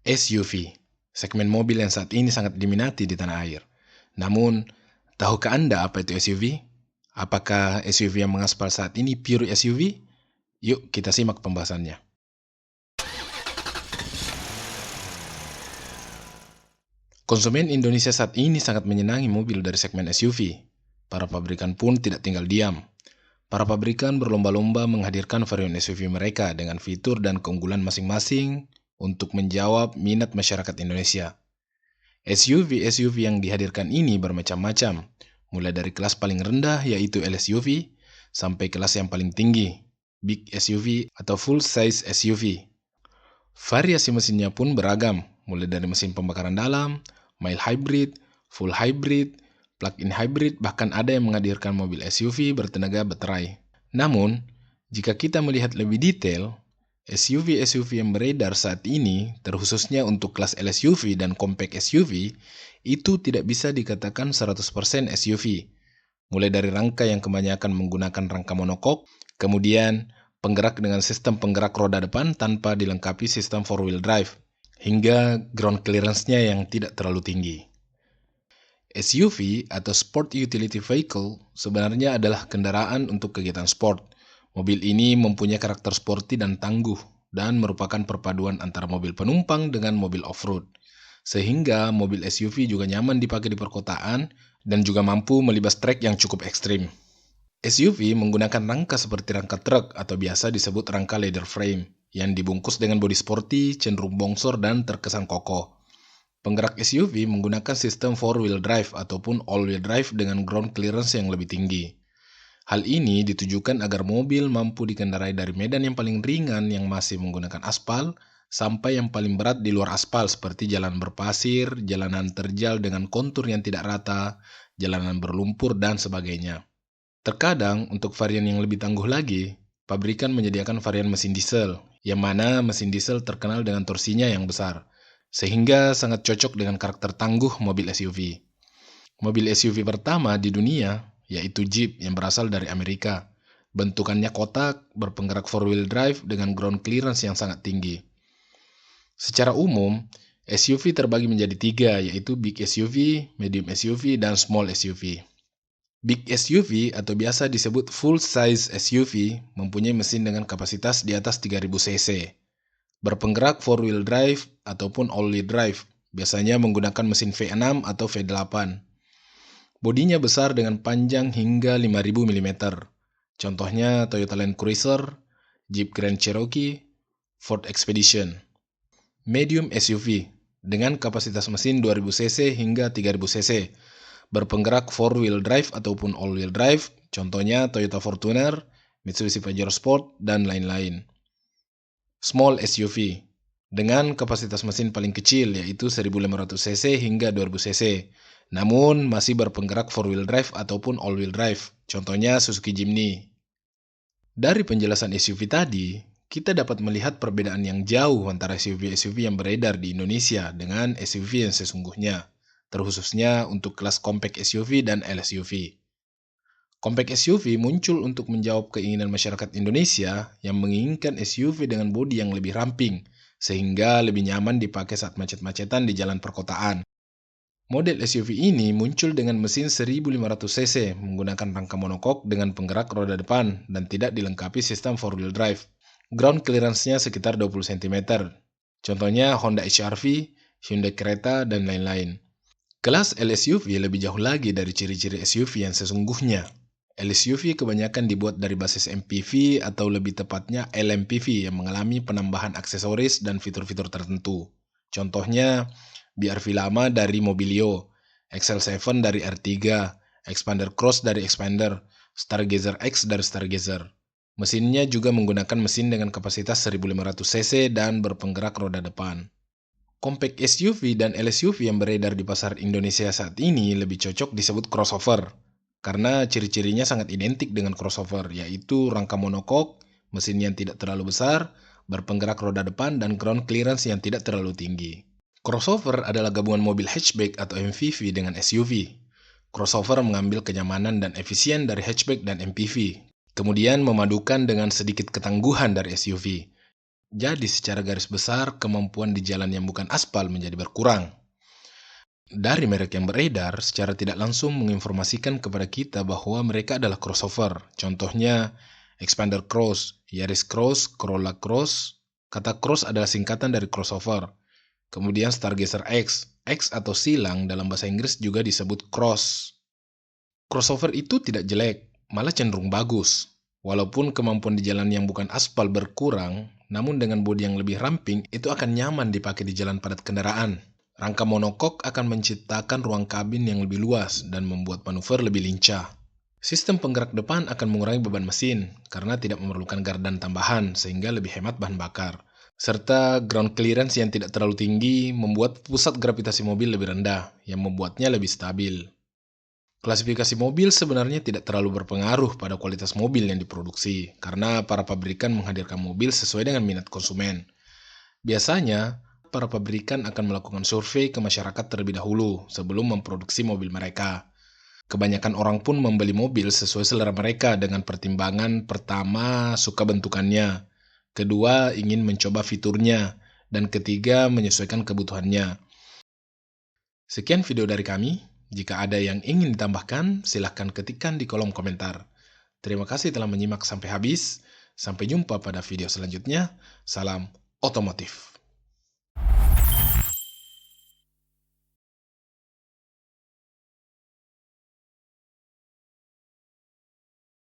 SUV, segmen mobil yang saat ini sangat diminati di tanah air. Namun, tahukah Anda apa itu SUV? Apakah SUV yang mengaspal saat ini pure SUV? Yuk kita simak pembahasannya. Konsumen Indonesia saat ini sangat menyenangi mobil dari segmen SUV. Para pabrikan pun tidak tinggal diam. Para pabrikan berlomba-lomba menghadirkan varian SUV mereka dengan fitur dan keunggulan masing-masing untuk menjawab minat masyarakat Indonesia. SUV-SUV yang dihadirkan ini bermacam-macam, mulai dari kelas paling rendah yaitu LSUV, sampai kelas yang paling tinggi, Big SUV atau Full Size SUV. Variasi mesinnya pun beragam, mulai dari mesin pembakaran dalam, mild hybrid, full hybrid, plug-in hybrid, bahkan ada yang menghadirkan mobil SUV bertenaga baterai. Namun, jika kita melihat lebih detail, SUV-SUV yang beredar saat ini, terkhususnya untuk kelas LSUV dan compact SUV, itu tidak bisa dikatakan 100% SUV. Mulai dari rangka yang kebanyakan menggunakan rangka monokok, kemudian penggerak dengan sistem penggerak roda depan tanpa dilengkapi sistem 4-wheel drive, hingga ground clearance-nya yang tidak terlalu tinggi. SUV atau Sport Utility Vehicle sebenarnya adalah kendaraan untuk kegiatan sport. Mobil ini mempunyai karakter sporty dan tangguh, dan merupakan perpaduan antara mobil penumpang dengan mobil off-road. Sehingga mobil SUV juga nyaman dipakai di perkotaan, dan juga mampu melibas trek yang cukup ekstrim. SUV menggunakan rangka seperti rangka truk atau biasa disebut rangka leather frame, yang dibungkus dengan bodi sporty, cenderung bongsor, dan terkesan kokoh. Penggerak SUV menggunakan sistem 4-wheel drive ataupun all-wheel drive dengan ground clearance yang lebih tinggi. Hal ini ditujukan agar mobil mampu dikendarai dari medan yang paling ringan yang masih menggunakan aspal, sampai yang paling berat di luar aspal seperti jalan berpasir, jalanan terjal dengan kontur yang tidak rata, jalanan berlumpur, dan sebagainya. Terkadang, untuk varian yang lebih tangguh lagi, pabrikan menyediakan varian mesin diesel, yang mana mesin diesel terkenal dengan torsinya yang besar, sehingga sangat cocok dengan karakter tangguh mobil SUV. Mobil SUV pertama di dunia, yaitu Jeep yang berasal dari Amerika. Bentukannya kotak, berpenggerak 4-wheel drive dengan ground clearance yang sangat tinggi. Secara umum, SUV terbagi menjadi 3, yaitu Big SUV, Medium SUV, dan Small SUV. Big SUV atau biasa disebut full size SUV mempunyai mesin dengan kapasitas di atas 3000 cc. Berpenggerak 4-wheel drive ataupun all-wheel drive, biasanya menggunakan mesin V6 atau V8. Bodinya besar dengan panjang hingga 5000 mm. Contohnya Toyota Land Cruiser, Jeep Grand Cherokee, Ford Expedition. Medium SUV dengan kapasitas mesin 2000 cc hingga 3000 cc. Berpenggerak 4-wheel drive ataupun all-wheel drive, contohnya Toyota Fortuner, Mitsubishi Pajero Sport, dan lain-lain. Small SUV, dengan kapasitas mesin paling kecil yaitu 1500 cc hingga 2000 cc, namun masih berpenggerak 4-wheel drive ataupun all-wheel drive, contohnya Suzuki Jimny. Dari penjelasan SUV tadi, kita dapat melihat perbedaan yang jauh antara SUV-SUV yang beredar di Indonesia dengan SUV yang sesungguhnya, terkhususnya untuk kelas compact SUV dan LSUV. Compact SUV muncul untuk menjawab keinginan masyarakat Indonesia yang menginginkan SUV dengan bodi yang lebih ramping, sehingga lebih nyaman dipakai saat macet-macetan di jalan perkotaan. Model SUV ini muncul dengan mesin 1500 cc menggunakan rangka monokok dengan penggerak roda depan dan tidak dilengkapi sistem 4-wheel drive. Ground clearance-nya sekitar 20 cm. Contohnya Honda HR-V, Hyundai Creta, dan lain-lain. Kelas LSUV lebih jauh lagi dari ciri-ciri SUV yang sesungguhnya. LSUV kebanyakan dibuat dari basis MPV atau lebih tepatnya LMPV yang mengalami penambahan aksesoris dan fitur-fitur tertentu. Contohnya, BR-V lama dari Mobilio, XL7 dari R3, Expander Cross dari Expander, Stargazer X dari Stargazer. Mesinnya juga menggunakan mesin dengan kapasitas 1500 cc dan berpenggerak roda depan. Compact SUV dan LSUV yang beredar di pasar Indonesia saat ini lebih cocok disebut crossover, karena ciri-cirinya sangat identik dengan crossover, yaitu rangka monokok, mesin yang tidak terlalu besar, berpenggerak roda depan, dan ground clearance yang tidak terlalu tinggi. Crossover adalah gabungan mobil hatchback atau MPV dengan SUV. Crossover mengambil kenyamanan dan efisien dari hatchback dan MPV, kemudian memadukan dengan sedikit ketangguhan dari SUV. Jadi secara garis besar, kemampuan di jalan yang bukan aspal menjadi berkurang. Dari merek yang beredar, secara tidak langsung menginformasikan kepada kita bahwa mereka adalah crossover. Contohnya, Expander Cross, Yaris Cross, Corolla Cross. Kata cross adalah singkatan dari crossover. Kemudian Stargazer X, X atau silang dalam bahasa Inggris juga disebut cross. Crossover itu tidak jelek, malah cenderung bagus. Walaupun kemampuan di jalan yang bukan aspal berkurang, namun dengan bodi yang lebih ramping, itu akan nyaman dipakai di jalan padat kendaraan. Rangka monokok akan menciptakan ruang kabin yang lebih luas dan membuat manuver lebih lincah. Sistem penggerak depan akan mengurangi beban mesin karena tidak memerlukan gardan tambahan sehingga lebih hemat bahan bakar. Serta ground clearance yang tidak terlalu tinggi membuat pusat gravitasi mobil lebih rendah yang membuatnya lebih stabil. Klasifikasi mobil sebenarnya tidak terlalu berpengaruh pada kualitas mobil yang diproduksi karena para pabrikan menghadirkan mobil sesuai dengan minat konsumen. Biasanya, para pabrikan akan melakukan survei ke masyarakat terlebih dahulu sebelum memproduksi mobil mereka. Kebanyakan orang pun membeli mobil sesuai selera mereka dengan pertimbangan pertama, suka bentukannya, kedua, ingin mencoba fiturnya, dan ketiga, menyesuaikan kebutuhannya. Sekian video dari kami. Jika ada yang ingin ditambahkan, silahkan ketikkan di kolom komentar. Terima kasih telah menyimak sampai habis. Sampai jumpa pada video selanjutnya. Salam otomotif.